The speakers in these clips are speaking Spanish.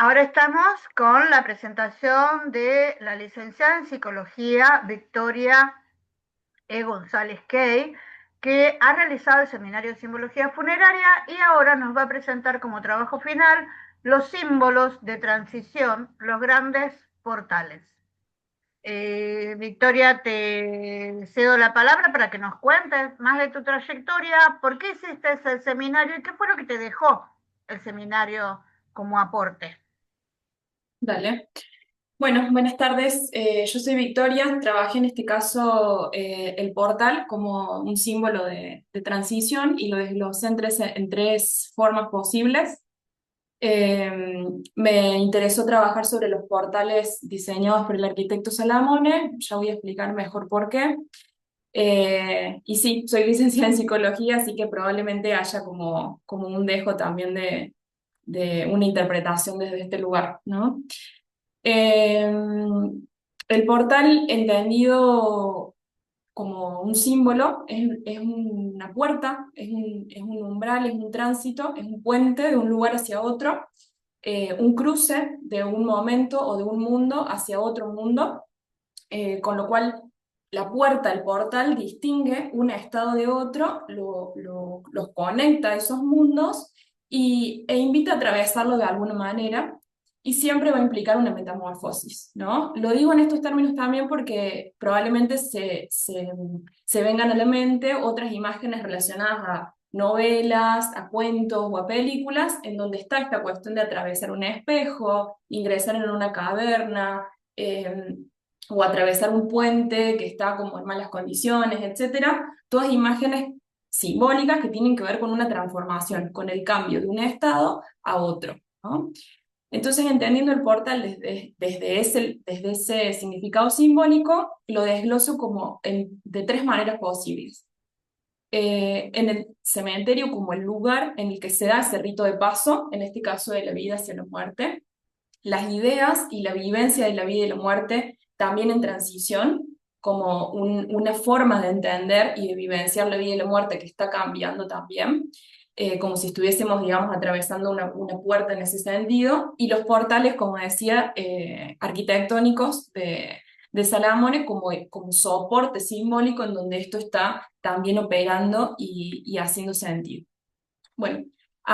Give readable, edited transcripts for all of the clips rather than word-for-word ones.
Ahora estamos con la presentación de la licenciada en psicología Victoria González Key, que ha realizado el seminario de simbología funeraria y ahora nos va a presentar como trabajo final los símbolos de transición, los grandes portales. Victoria, te cedo la palabra para que nos cuentes más de tu trayectoria, por qué hiciste ese seminario y qué fue lo que te dejó el seminario como aporte. Dale. Bueno, buenas tardes. Yo soy Victoria. Trabajé en este caso el portal como un símbolo de transición y lo desglosé en tres formas posibles. Eh, Me interesó trabajar sobre los portales diseñados por el arquitecto Salamone. Ya voy a explicar mejor por qué. Y sí, soy licenciada en psicología, así que probablemente haya como un dejo también de una interpretación desde este lugar, ¿no? Eh, el portal, entendido como un símbolo, es una puerta, es un umbral, es un tránsito, es un puente de un lugar hacia otro, un cruce de un momento o de un mundo hacia otro mundo, con lo cual la puerta, el portal, distingue un estado de otro, los conecta a esos mundos e invita a atravesarlo de alguna manera y siempre va a implicar una metamorfosis, ¿no? Lo digo en estos términos también porque probablemente se vengan a la mente otras imágenes relacionadas a novelas, a cuentos o a películas en donde está esta cuestión de atravesar un espejo, ingresar en una caverna, o atravesar un puente que está como en malas condiciones, etcétera, todas imágenes simbólicas que tienen que ver con una transformación, con el cambio de un estado a otro, ¿no? Entonces, entendiendo el portal desde ese significado simbólico, lo desgloso como de tres maneras posibles. En el cementerio como el lugar en el que se da ese rito de paso, en este caso de la vida hacia la muerte, las ideas y la vivencia de la vida y la muerte también en transición, como una forma de entender y de vivenciar la vida y la muerte que está cambiando también, como si estuviésemos, digamos, atravesando una puerta en ese sentido, y los portales, como decía, arquitectónicos de Salamone como soporte simbólico en donde esto está también operando y haciendo sentido. Bueno,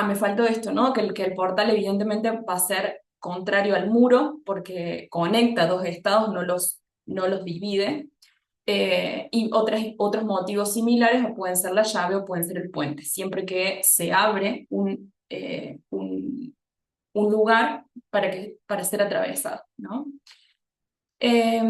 me faltó esto, ¿no? Que el portal evidentemente va a ser contrario al muro porque conecta dos estados, no los divide. Y otros motivos similares pueden ser la llave o pueden ser el puente, siempre que se abre un lugar para ser atravesado, ¿no? Eh,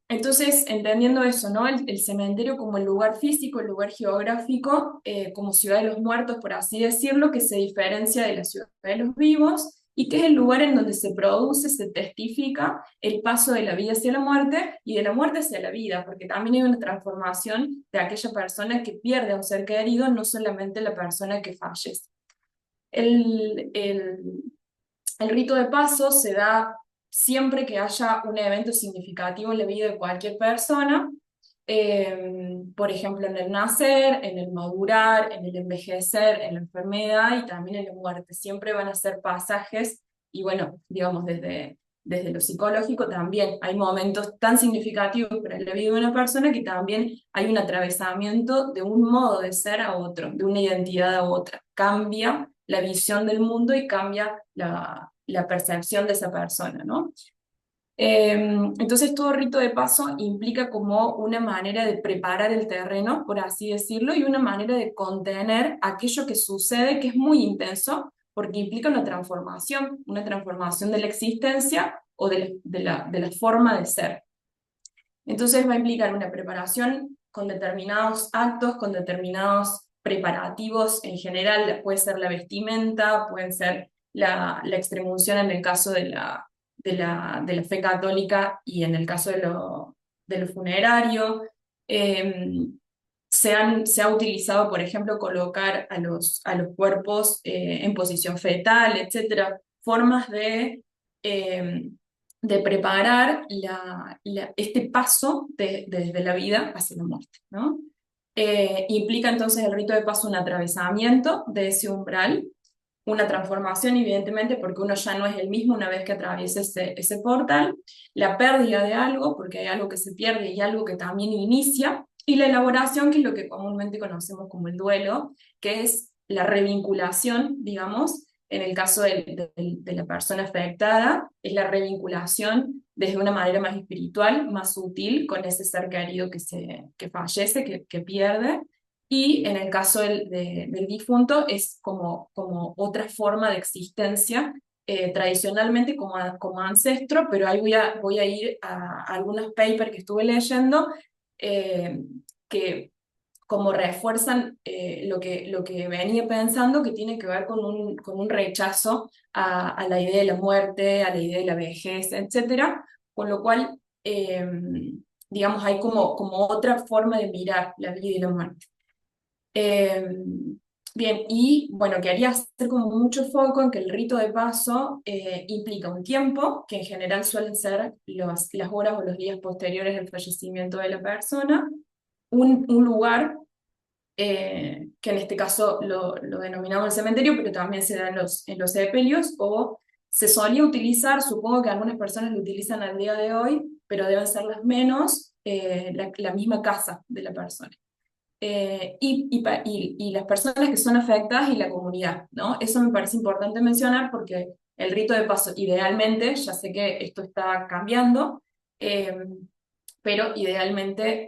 entonces, entendiendo eso, ¿no? El cementerio como el lugar físico, el lugar geográfico, como ciudad de los muertos, por así decirlo, que se diferencia de la ciudad de los vivos y que es el lugar en donde se produce, se testifica el paso de la vida hacia la muerte y de la muerte hacia la vida, porque también hay una transformación de aquella persona que pierde a un ser querido, no solamente la persona que fallece. El, el, el rito de paso se da siempre que haya un evento significativo en la vida de cualquier persona, por ejemplo, en el nacer, en el madurar, en el envejecer, en la enfermedad y también en la muerte. Siempre van a ser pasajes y bueno, digamos, desde lo psicológico también hay momentos tan significativos para la vida de una persona que también hay un atravesamiento de un modo de ser a otro, de una identidad a otra. Cambia la visión del mundo y cambia la percepción de esa persona, ¿no? Entonces todo rito de paso implica como una manera de preparar el terreno, por así decirlo, y una manera de contener aquello que sucede, que es muy intenso, porque implica una transformación de la existencia o de la forma de ser. Entonces va a implicar una preparación con determinados actos, con determinados preparativos en general, puede ser la vestimenta, puede ser la extremunción en el caso de la fe católica y en el caso de lo funerario. Eh, se ha utilizado, por ejemplo, colocar a los cuerpos en posición fetal, etcétera, formas eh, de preparar este paso desde la vida hacia la muerte, ¿no? Implica entonces el rito de paso un atravesamiento de ese umbral, una transformación, evidentemente, porque uno ya no es el mismo una vez que atraviesa ese portal, la pérdida de algo, porque hay algo que se pierde y algo que también inicia, y la elaboración, que es lo que comúnmente conocemos como el duelo, que es la revinculación, digamos, en el caso de la persona afectada, es la revinculación desde una manera más espiritual, más sutil, con ese ser querido que fallece, que pierde, y en el caso del difunto es como otra forma de existencia, tradicionalmente como ancestro, pero ahí voy a ir a algunos papers que estuve leyendo, eh, que como refuerzan lo que venía pensando, que tiene que ver con un rechazo a la idea de la muerte, a la idea de la vejez, etcétera, con lo cual, digamos, hay como otra forma de mirar la vida y la muerte. Eh, Bien, y bueno, quería hacer como mucho foco en que el rito de paso implica un tiempo, que en general suelen ser las horas o los días posteriores al fallecimiento de la persona, un lugar, que en este caso lo denominamos el cementerio, pero también se da en los sepelios, o se solía utilizar, supongo que algunas personas lo utilizan al día de hoy, pero deben ser las menos, la misma casa de la persona. Y las personas que son afectadas y la comunidad, ¿no? Eso me parece importante mencionar porque el rito de paso, idealmente, ya sé que esto está cambiando, eh, pero idealmente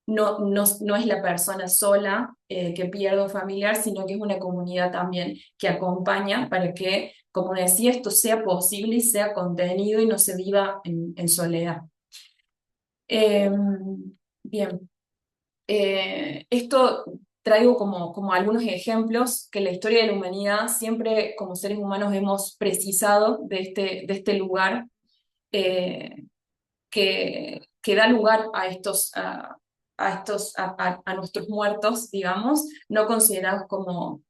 no es la persona sola que pierde un familiar, sino que es una comunidad también que acompaña para que, como decía, esto sea posible y sea contenido y no se viva en soledad. Eh, Bien. Esto traigo como algunos ejemplos que en la historia de la humanidad siempre como seres humanos hemos precisado de este lugar, eh, que da lugar a nuestros muertos, digamos, no considerados como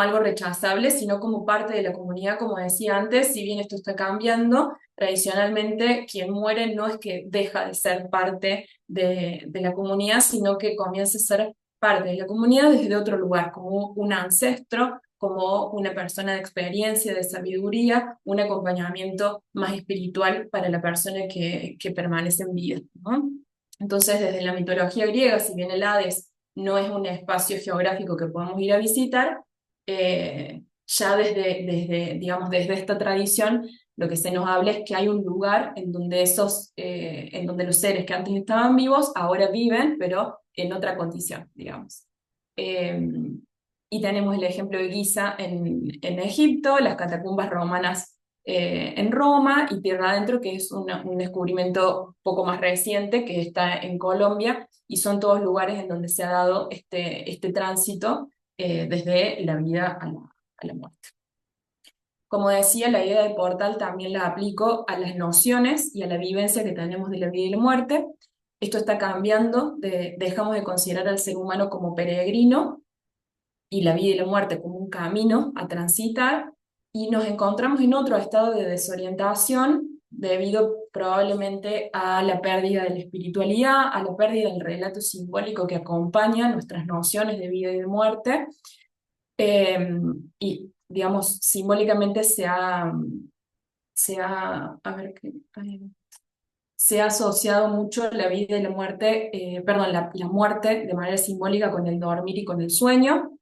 algo rechazable, sino como parte de la comunidad, como decía antes. Si bien esto está cambiando, tradicionalmente quien muere no es que deja de ser parte de la comunidad, sino que comienza a ser parte de la comunidad desde otro lugar, como un ancestro, como una persona de experiencia, de sabiduría, un acompañamiento más espiritual para la persona que permanece en vida, ¿no? Entonces, desde la mitología griega, si bien el Hades no es un espacio geográfico que podamos ir a visitar, ya digamos, desde esta tradición, lo que se nos habla es que hay un lugar en donde los seres que antes estaban vivos ahora viven, pero en otra condición, digamos. Eh, y tenemos el ejemplo de Giza en Egipto, las catacumbas romanas en Roma, y Tierra Adentro, que es un descubrimiento poco más reciente, que está en Colombia, y son todos lugares en donde se ha dado este tránsito desde la vida a la muerte. Como decía, la idea de portal también la aplico a las nociones y a la vivencia que tenemos de la vida y la muerte. Esto está cambiando, dejamos de considerar al ser humano como peregrino y la vida y la muerte como un camino a transitar, y nos encontramos en otro estado de desorientación debido probablemente a la pérdida de la espiritualidad, a la pérdida del relato simbólico que acompaña nuestras nociones de vida y de muerte. Y, digamos, simbólicamente a ver, se ha asociado mucho la vida y la muerte, perdón, la muerte de manera simbólica con el dormir y con el sueño.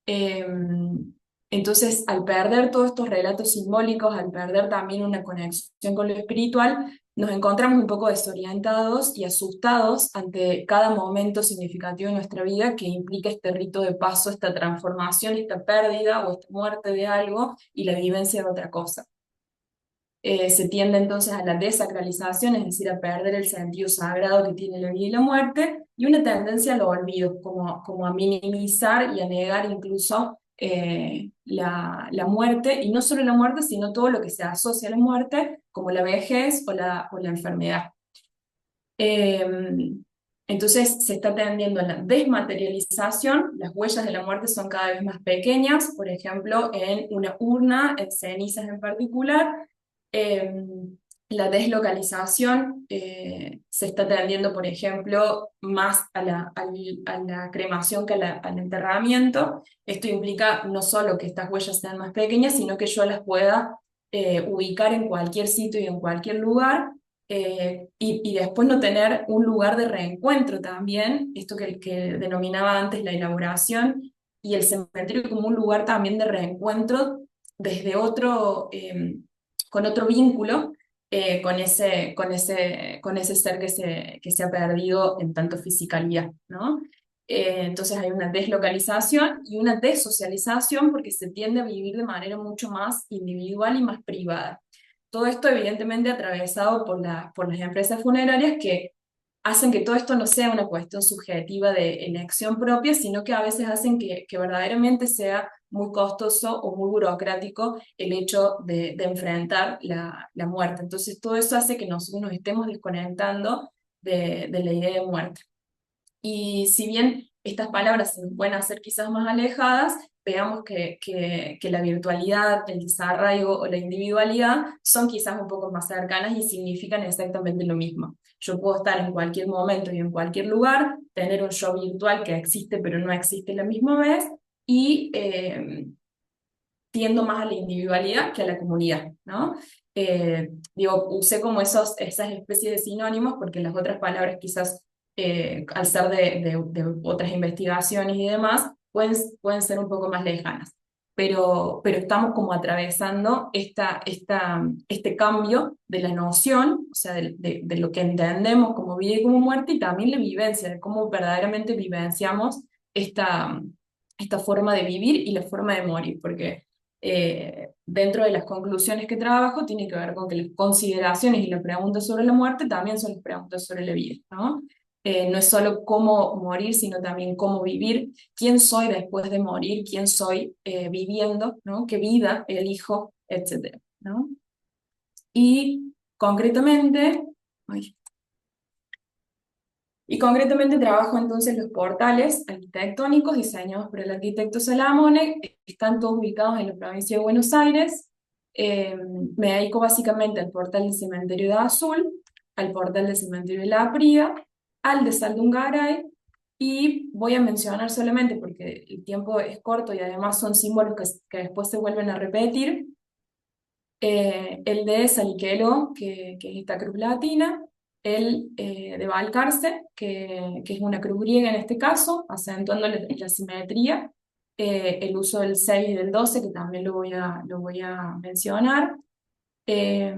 Eh, entonces, al perder todos estos relatos simbólicos, al perder también una conexión con lo espiritual, nos encontramos un poco desorientados y asustados ante cada momento significativo de nuestra vida que implica este rito de paso, esta transformación, esta pérdida o esta muerte de algo y la vivencia de otra cosa. Se tiende entonces a la desacralización, es decir, a perder el sentido sagrado que tiene la vida y la muerte, y una tendencia al olvido, como a minimizar y a negar incluso la muerte, y no solo la muerte, sino todo lo que se asocia a la muerte, como la vejez o la enfermedad. Eh, entonces se está tendiendo a la desmaterialización, las huellas de la muerte son cada vez más pequeñas, por ejemplo, en una urna, en cenizas en particular. La deslocalización se está tendiendo, por ejemplo, más a la cremación que al enterramiento. Esto implica no solo que estas huellas sean más pequeñas, sino que yo las pueda ubicar en cualquier sitio y en cualquier lugar, y después no tener un lugar de reencuentro también, esto que denominaba antes la elaboración, y el cementerio como un lugar también de reencuentro desde otro, con otro vínculo, con ese ser que se ha perdido en tanto fisicalidad, ¿no? Entonces hay una deslocalización y una desocialización porque se tiende a vivir de manera mucho más individual y más privada. Todo esto evidentemente atravesado por las empresas funerarias que hacen que todo esto no sea una cuestión subjetiva de elección propia, sino que a veces hacen que verdaderamente sea muy costoso o muy burocrático el hecho de enfrentar la muerte. Entonces, todo eso hace que nosotros nos estemos desconectando de la idea de muerte. Y si bien estas palabras se nos pueden hacer quizás más alejadas, veamos que la virtualidad, el desarraigo o la individualidad son quizás un poco más cercanas y significan exactamente lo mismo. Yo puedo estar en cualquier momento y en cualquier lugar, tener un yo virtual que existe pero no existe a la misma vez, y tiendo más a la individualidad que a la comunidad, ¿no? Digo, usé como esas especies de sinónimos porque las otras palabras quizás, al ser de otras investigaciones y demás, pueden ser un poco más lejanas. Pero estamos como atravesando este cambio de la noción, o sea, de lo que entendemos como vida y como muerte, y también la vivencia, de cómo verdaderamente vivenciamos esta, esta forma de vivir y la forma de morir, porque dentro de las conclusiones que trabajo tiene que ver con que las consideraciones y las preguntas sobre la muerte también son las preguntas sobre la vida, ¿no? No es solo cómo morir, sino también cómo vivir, quién soy después de morir, quién soy viviendo, ¿no? ¿Qué vida elijo, etcétera, ¿no? Y concretamente, ay, y concretamente trabajo entonces los portales arquitectónicos diseñados por el arquitecto Salamone, están todos ubicados en la provincia de Buenos Aires. Me dedico básicamente al portal del Cementerio de Azul, al portal del Cementerio de La Prida, al de Saldungaray, y voy a mencionar solamente, porque el tiempo es corto y además son símbolos que después se vuelven a repetir, el de Saliquelo, que es esta cruz latina, el de Balcarce, que es una cruz griega en este caso, acentuando la simetría, el uso del 6 y del 12, que también lo voy a mencionar. Eh,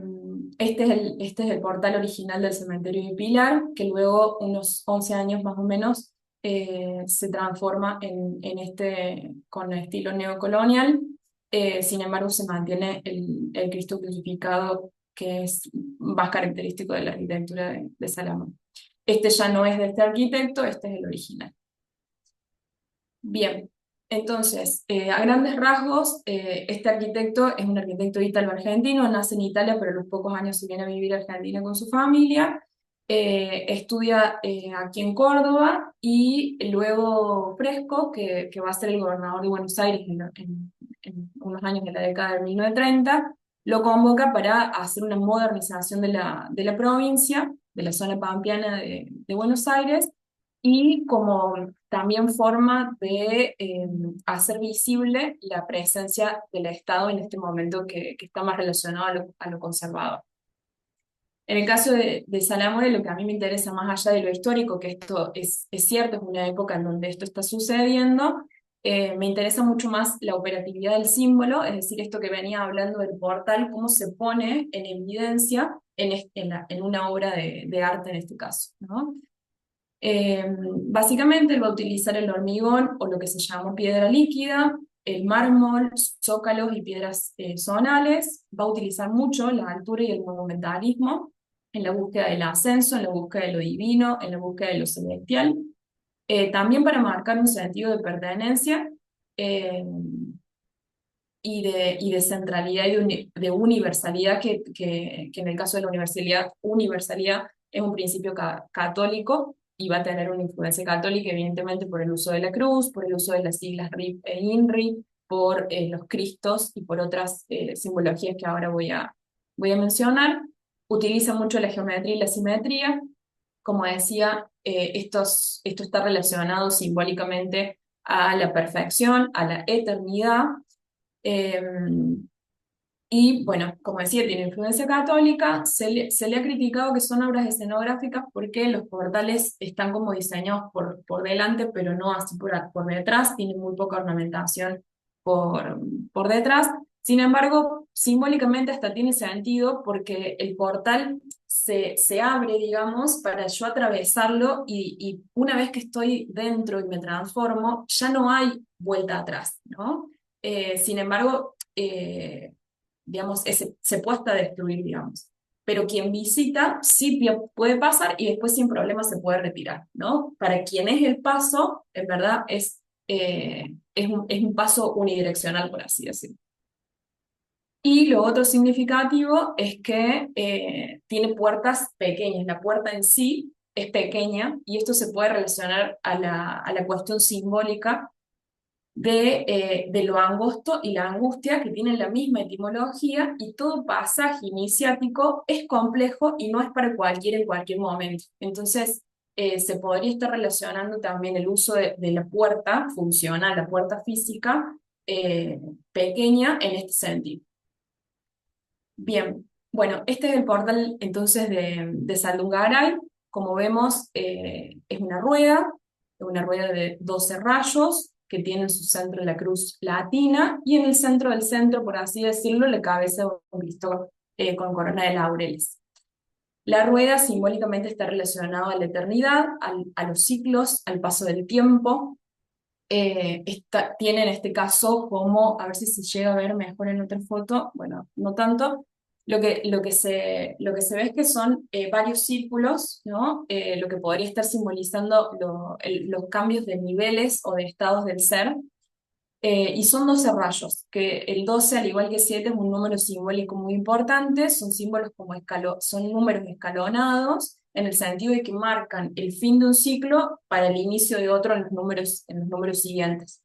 este es el portal original del cementerio de Pilar, que luego, unos 11 años más o menos, se transforma con estilo neocolonial. Sin embargo, se mantiene el Cristo crucificado, que es más característico de la arquitectura de Salomón. Este ya no es de este arquitecto, este es el original. Bien, entonces, a grandes rasgos, este arquitecto es un arquitecto ítalo-argentino, nace en Italia, pero a los pocos años se viene a vivir a Argentina con su familia, estudia aquí en Córdoba, y luego Fresco, que va a ser el gobernador de Buenos Aires en unos años de la década de 1930, lo convoca para hacer una modernización de la provincia, de la zona pampeana de Buenos Aires, y como también forma de hacer visible la presencia del Estado en este momento que está más relacionado a lo conservador. En el caso de Salamone, lo que a mí me interesa más allá de lo histórico, que esto es cierto, es una época en donde esto está sucediendo, me interesa mucho más la operatividad del símbolo, es decir, esto que venía hablando del portal, cómo se pone en evidencia en una obra de arte en este caso, ¿no? Básicamente él va a utilizar el hormigón o lo que se llama piedra líquida, el mármol, zócalos y piedras zonales. Va a utilizar mucho la altura y el monumentalismo en la búsqueda del ascenso, en la búsqueda de lo divino, en la búsqueda de lo celestial. También para marcar un sentido de pertenencia, eh, y de centralidad y de universalidad, que en el caso de la universalidad es un principio católico y va a tener una influencia católica, evidentemente, por el uso de la cruz, por el uso de las siglas RIP e INRI, por los cristos y por otras simbologías que ahora voy a mencionar. utiliza mucho la geometría y la simetría. Como decía, esto está relacionado simbólicamente a la perfección, a la eternidad. eh, y bueno, como decía, tiene influencia católica. Se le ha criticado que son obras escenográficas porque los portales están como diseñados por delante, pero no así por detrás, tienen muy poca ornamentación por, por detrás. Sin embargo, simbólicamente hasta tiene sentido porque el portal se abre, digamos, para yo atravesarlo y una vez que estoy dentro y me transformo, ya no hay vuelta atrás, ¿no? Sin embargo, digamos, se puede hasta destruir, digamos. Pero quien visita sí puede pasar y después sin problema se puede retirar, ¿no? Para quien es el paso, en verdad es un paso unidireccional, por así decirlo. Y lo otro significativo es que tiene puertas pequeñas. La puerta en sí es pequeña y esto se puede relacionar a la cuestión simbólica de lo angosto y la angustia, que tienen la misma etimología, y todo pasaje iniciático es complejo y no es para cualquiera en cualquier momento. Entonces, se podría estar relacionando también el uso de la puerta funcional, la puerta física, pequeña en este sentido. Bien, bueno, este es el portal entonces de Saldungaray. Como vemos, es una rueda de 12 rayos que tiene en su centro la cruz latina y en el centro del centro, por así decirlo, la cabeza de un Cristo con corona de laureles. La rueda simbólicamente está relacionada a la eternidad, a los ciclos, al paso del tiempo. Tiene en este caso como, a ver si se llega a ver mejor en otra foto, bueno, no tanto, lo que se ve es que son varios círculos, ¿no? Lo que podría estar simbolizando los cambios de niveles o de estados del ser, y son 12 rayos, que el 12 al igual que 7 es un número simbólico muy importante, son símbolos como son números escalonados, en el sentido de que marcan el fin de un ciclo para el inicio de otro en los números siguientes.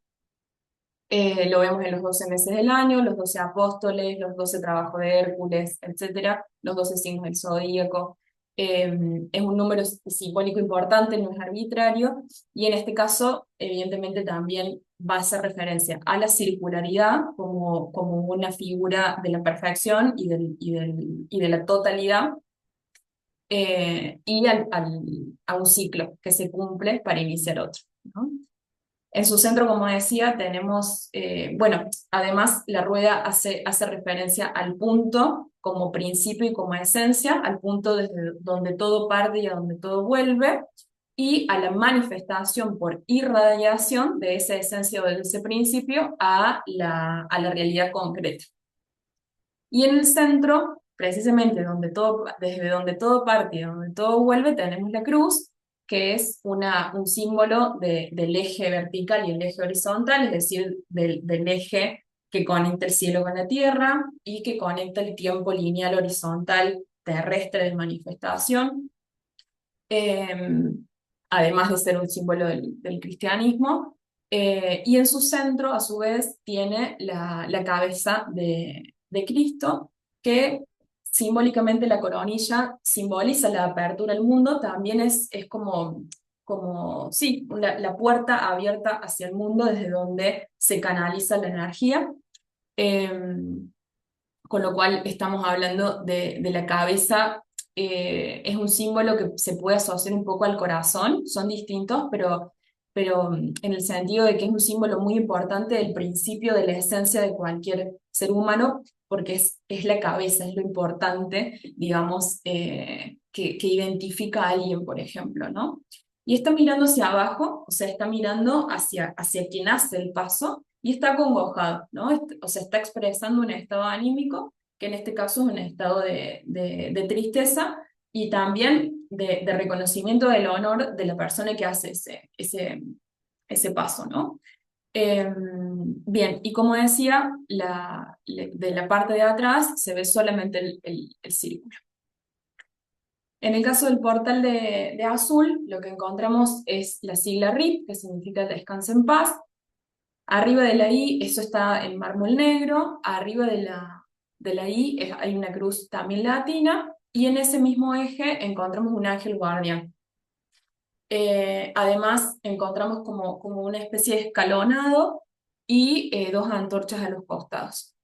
Lo vemos en los 12 meses del año, los 12 apóstoles, los 12 trabajos de Hércules, etcétera, los 12 signos del zodíaco. Es un número simbólico importante, no es arbitrario, y en este caso, evidentemente, también va a hacer referencia a la circularidad como una figura de la perfección y de la totalidad, y a un ciclo que se cumple para iniciar otro, ¿no? En su centro, como decía, tenemos, bueno, además la rueda hace referencia al punto como principio y como esencia, al punto desde donde todo parte y a donde todo vuelve, y a la manifestación por irradiación de esa esencia o de ese principio a la realidad concreta. Y en el centro, precisamente desde donde todo parte y donde todo vuelve, tenemos la cruz, que es un símbolo del eje vertical y el eje horizontal, es decir, del eje que conecta el cielo con la tierra y que conecta el tiempo lineal horizontal terrestre de manifestación, eh, además de ser un símbolo del cristianismo. Y en su centro, a su vez, tiene la cabeza de Cristo, que simbólicamente la coronilla simboliza la apertura al mundo, también es como sí, la puerta abierta hacia el mundo desde donde se canaliza la energía. Eh, con lo cual estamos hablando de la cabeza. Es un símbolo que se puede asociar un poco al corazón, son distintos, pero en el sentido de que es un símbolo muy importante del principio de la esencia de cualquier ser humano, porque es la cabeza, es lo importante, digamos, que identifica a alguien, por ejemplo, ¿no? Y está mirando hacia abajo, o sea, está mirando hacia quien hace el paso, y está acongojado, ¿no? O sea, está expresando un estado anímico, que en este caso es un estado de tristeza y también de reconocimiento del honor de la persona que hace ese paso, ¿no? Bien, y como decía, de la parte de atrás se ve solamente el círculo. En el caso del portal de azul, lo que encontramos es la sigla RIP, que significa Descansa en paz. Arriba de la I, eso está en mármol negro. Arriba de la I hay una cruz también latina. y en ese mismo eje encontramos un ángel guardián. Además, encontramos como una especie de escalonado y dos antorchas a los costados.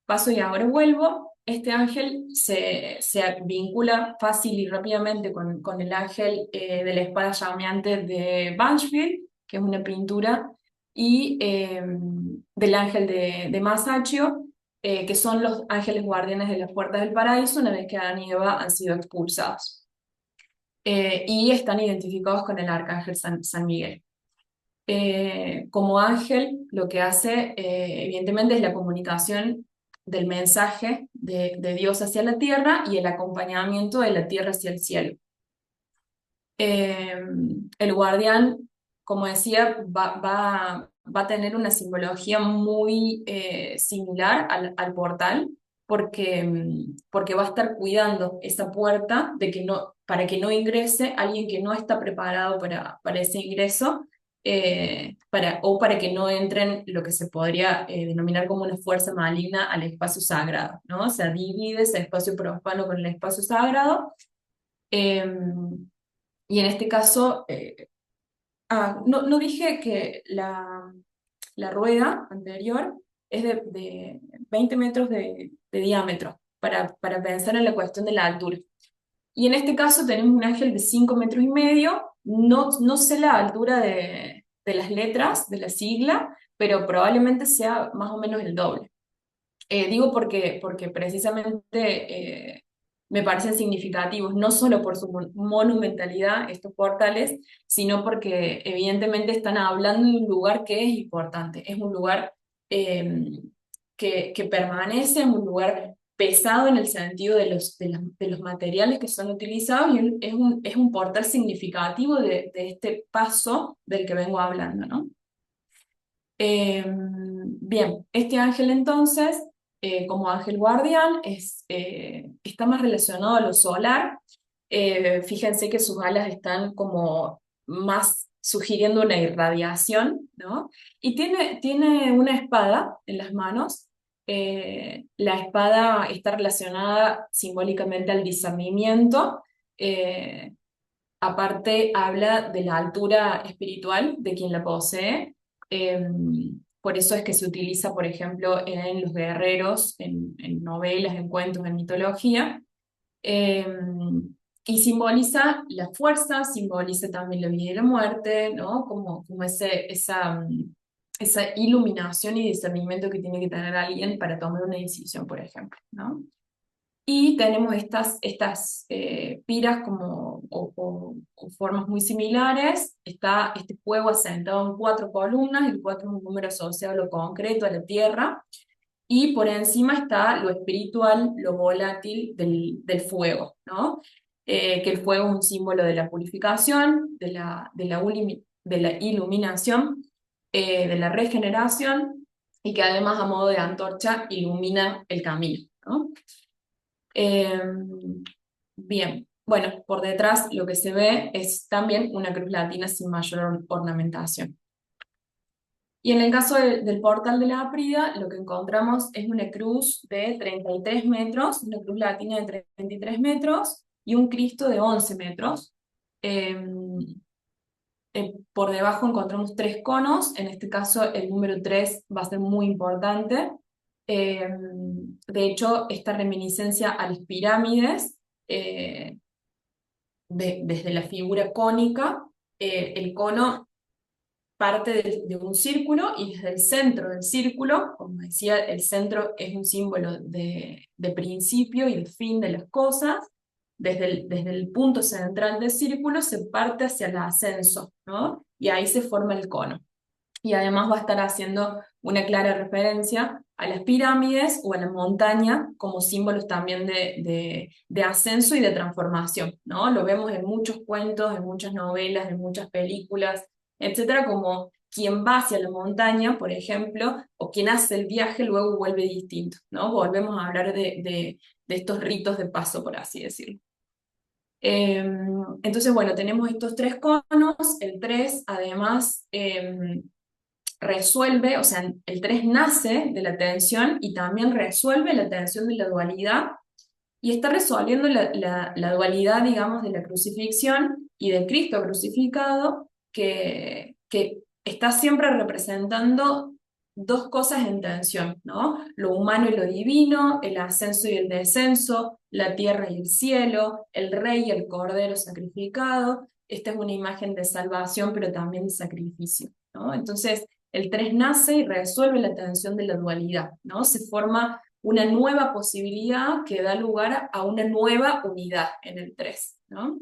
Paso y ahora vuelvo. Este ángel se vincula fácil y rápidamente con el ángel de la espada llameante de Banfield, que es una pintura, y del ángel de Masaccio, que son los ángeles guardianes de las puertas del paraíso una vez que Adán y Eva han sido expulsados. Y están identificados con el arcángel San Miguel. Como ángel, lo que hace, evidentemente, es la comunicación del mensaje de Dios hacia la tierra y el acompañamiento de la tierra hacia el cielo. Eh, el guardián, como decía, va a tener una simbología muy similar al portal, porque va a estar cuidando esa puerta para que no ingrese alguien que no está preparado para ese ingreso, o para que no entren lo que se podría denominar como una fuerza maligna al espacio sagrado, ¿no? O sea, divide ese espacio profano con el espacio sagrado. eh, y en este caso, no dije que la rueda anterior es de 20 metros de diámetro, para pensar en la cuestión de la altura. Y en este caso tenemos un ángel de 5 metros y medio, no sé la altura de las letras, de la sigla, pero probablemente sea más o menos el doble. Digo porque precisamente me parecen significativos, no solo por su monumentalidad, estos portales, sino porque evidentemente están hablando de un lugar que es importante, es un lugar eh, que permanece, es un lugar pesado en el sentido de los materiales que son utilizados, y es un portal significativo de este paso del que vengo hablando, ¿no? Bien, este ángel entonces, como ángel guardián, está más relacionado a lo solar. Fíjense que sus alas están como más sugiriendo una irradiación, ¿no? Y tiene una espada en las manos. La espada está relacionada simbólicamente al discernimiento. Eh, Aparte, habla de la altura espiritual de quien la posee. Eh, por eso es que se utiliza, por ejemplo, en los guerreros, en novelas, en cuentos, en mitología. Eh, y simboliza la fuerza, simboliza también la vida y la muerte, ¿no? Como esa iluminación y discernimiento que tiene que tener alguien para tomar una decisión, por ejemplo, ¿no? Y tenemos estas piras o formas muy similares. Está este fuego asentado en 4 columnas, el 4 es un número asociado a lo concreto, a la tierra, y por encima está lo espiritual, lo volátil del fuego, ¿no? Que el fuego es un símbolo de la purificación, de la iluminación, de la regeneración, y que además a modo de antorcha ilumina el camino, ¿no? Eh, Bien, bueno, por detrás lo que se ve es también una cruz latina sin mayor ornamentación. Y en el caso del portal de la Aprida, lo que encontramos es una cruz de 33 metros, una cruz latina de 33 metros y un Cristo de 11 metros. Eh, por debajo encontramos 3 conos, en este caso el número 3 va a ser muy importante. De hecho, esta reminiscencia a las pirámides, eh, desde la figura cónica, el cono parte de un círculo, y desde el centro del círculo, como decía, el centro es un símbolo de principio y de fin de las cosas. Desde el punto central del círculo se parte hacia el ascenso, ¿no? Y ahí se forma el cono. Y además va a estar haciendo una clara referencia a las pirámides o a la montaña como símbolos también de ascenso y de transformación, ¿no? Lo vemos en muchos cuentos, en muchas novelas, en muchas películas, etcétera, como quien va hacia la montaña, por ejemplo, o quien hace el viaje luego vuelve distinto, ¿no? Volvemos a hablar de estos ritos de paso, por así decirlo. Entonces, bueno, tenemos estos 3 conos, el 3 además resuelve, o sea, el 3 nace de la tensión y también resuelve la tensión de la dualidad, y está resolviendo la dualidad, digamos, de la crucifixión y del Cristo crucificado, que está siempre representando dos cosas en tensión, ¿no? Lo humano y lo divino, el ascenso y el descenso, la tierra y el cielo, el rey y el cordero sacrificado. Esta es una imagen de salvación, pero también de sacrificio, ¿no? Entonces, el 3 nace y resuelve la tensión de la dualidad, ¿no? Se forma una nueva posibilidad que da lugar a una nueva unidad en el 3, ¿no?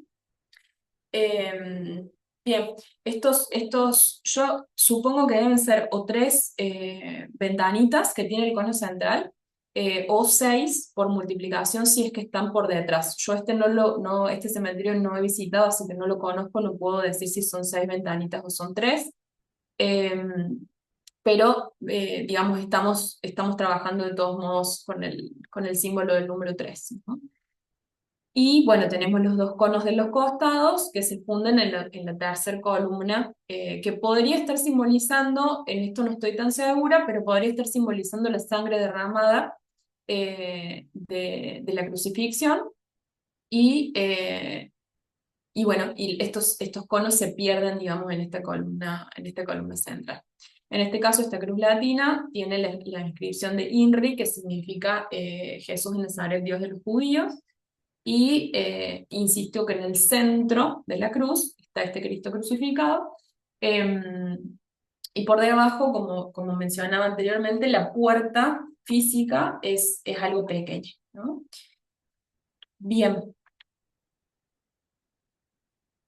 Bien, yo supongo que deben ser o tres ventanitas que tiene el cono central, o seis por multiplicación si es que están por detrás. Yo este cementerio no he visitado, así que no lo conozco, no puedo decir si son seis ventanitas o son tres. Pero digamos, estamos trabajando de todos modos con el símbolo del número 3, ¿no? Y bueno, tenemos los dos conos de los costados que se funden en la tercera columna, que podría estar simbolizando, en esto no estoy tan segura, pero podría estar simbolizando la sangre derramada de la crucifixión. Y, y bueno, y estos conos se pierden, digamos, en esta columna central. En este caso, esta cruz latina tiene la inscripción de INRI, que significa Jesús de Nazaret, Dios de los judíos, y insisto que en el centro de la cruz está este Cristo crucificado, eh, y por debajo, como mencionaba anteriormente, la puerta física es algo pequeño, ¿no? Bien.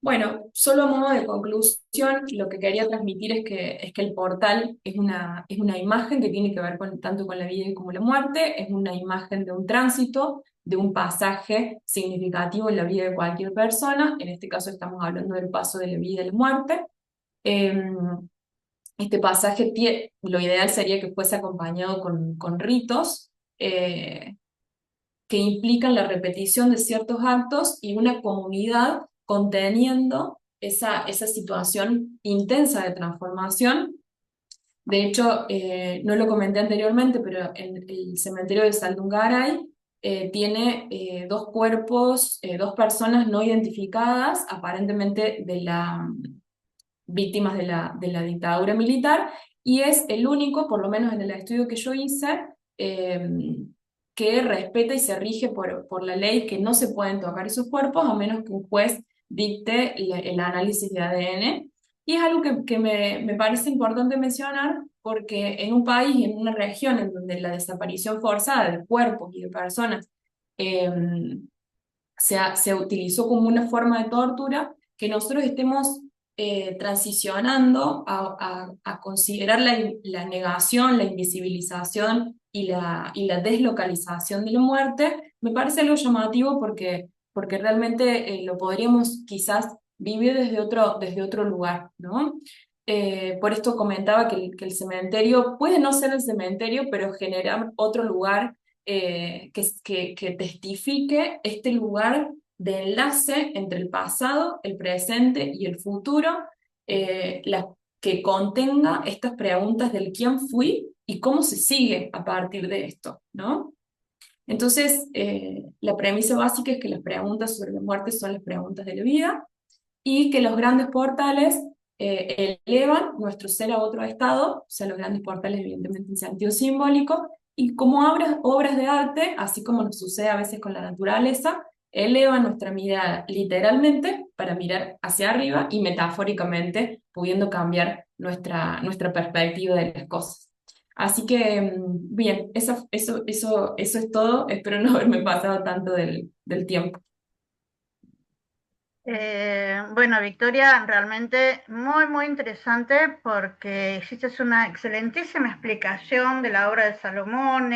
Bueno, solo a modo de conclusión, lo que quería transmitir es que el portal es una imagen que tiene que ver tanto con la vida como la muerte, es una imagen de un tránsito, de un pasaje significativo en la vida de cualquier persona. En este caso estamos hablando del paso de la vida y la muerte. Eh, este pasaje, lo ideal sería que fuese acompañado con ritos, que implican la repetición de ciertos actos y una comunidad conteniendo esa situación intensa de transformación. De hecho, no lo comenté anteriormente, pero en el cementerio de Saldungaray tiene dos cuerpos, dos personas no identificadas, aparentemente víctimas de la dictadura militar, y es el único, por lo menos en el estudio que yo hice, eh, que respeta y se rige por la ley que no se pueden tocar esos cuerpos a menos que un juez dicte el análisis de ADN. Y es algo que me parece importante mencionar porque en un país y en una región en donde la desaparición forzada de cuerpos y de personas eh, se utilizó como una forma de tortura, que nosotros estemos transicionando a considerar la negación, la invisibilización y la deslocalización de la muerte, me parece algo llamativo porque realmente lo podríamos quizás vivir desde otro lugar, ¿no? Por esto comentaba que el cementerio puede no ser el cementerio, pero generar otro lugar que testifique este lugar de enlace entre el pasado, el presente y el futuro, que contenga estas preguntas del quién fui y cómo se sigue a partir de esto, ¿no? Entonces, la premisa básica es que las preguntas sobre la muerte son las preguntas de la vida y que los grandes portales elevan nuestro ser a otro estado, o sea, los grandes portales evidentemente en sentido simbólico, y como obras de arte, así como nos sucede a veces con la naturaleza, elevan nuestra mirada literalmente para mirar hacia arriba y metafóricamente pudiendo cambiar nuestra perspectiva de las cosas. Así que, bien, eso es todo. Espero no haberme pasado tanto del tiempo. Bueno, Victoria, realmente muy, muy interesante porque hiciste una excelentísima explicación de la obra de Salomón.